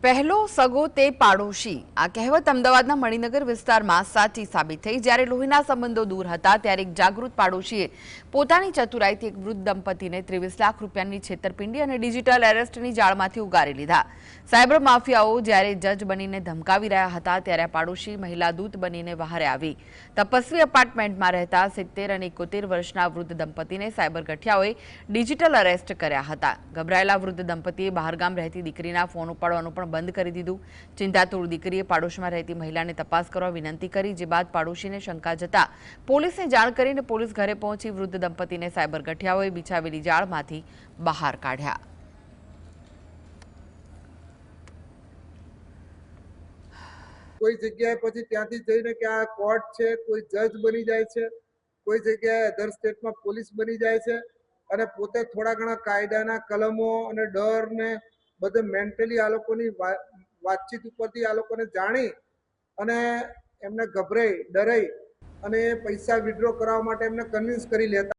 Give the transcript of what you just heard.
પહેલો સગો તે પાડોશી આ કહેવત અમદાવાદના મણિનગર વિસ્તારમાં સાચી સાબિત થઈ। જ્યારે લોહીના સંબંધો દૂર હતા ત્યારે એક જાગૃત પાડોશીએ પોતાની ચતુરાઈથી એક વૃદ્ધ દંપતીને 23 લાખ રૂપિયાની છેતરપિંડી અને ડિજિટલ એરેસ્ટની જાળમાંથી ઉગારી લીધા। સાયબર માફિયાઓ જ્યારે જજ બનીને ધમકાવી રહ્યા હતા ત્યારે પાડોશી મહિલા દૂત બનીને બહાર આવી। તપસ્વી એપાર્ટમેન્ટમાં રહેતા 70 અને 71 વર્ષના વૃદ્ધ દંપતીને સાયબર ગઠિયાઓએ ડિજિટલ અરેસ્ટ કર્યા હતા। ગભરાયેલા વૃદ્ધ દંપતીએ બહારગામ રહેતી દીકરીના ફોન ઉપાડવાનું પણ બંધ કરી દીધું। ચિંતાતુર દીકરીએ પાડોશમાં રહેતી મહિલાને તપાસ કરવા વિનંતી કરી, જે બાદ પાડોશીને શંકા જતા પોલીસને જાણ કરીને પોલીસ ઘરે પહોંચી વૃદ્ધ દંપતીને સાયબર ગઠિયાઓએ બિછાવેલી જાળમાંથી બહાર કાઢ્યા। કોઈ જગ્યાએ પછી ત્યાંથી જઈને કે આ કોર્ટ છે, કોઈ જજ બની જાય છે, કોઈ જગ્યાએ અધર સ્ટેટમાં પોલીસ બની જાય છે અને પોતે થોડા ઘણા કાયદાના કલમો અને ડર ને બધે મેન્ટલી આ લોકોની વાતચીત ઉપરથી આ લોકોને જાણી અને એમને ગભરાઈ ડરાઈ અને પૈસા વિડ્રો કરાવવા માટે એમને કન્વિન્સ કરી લેતા।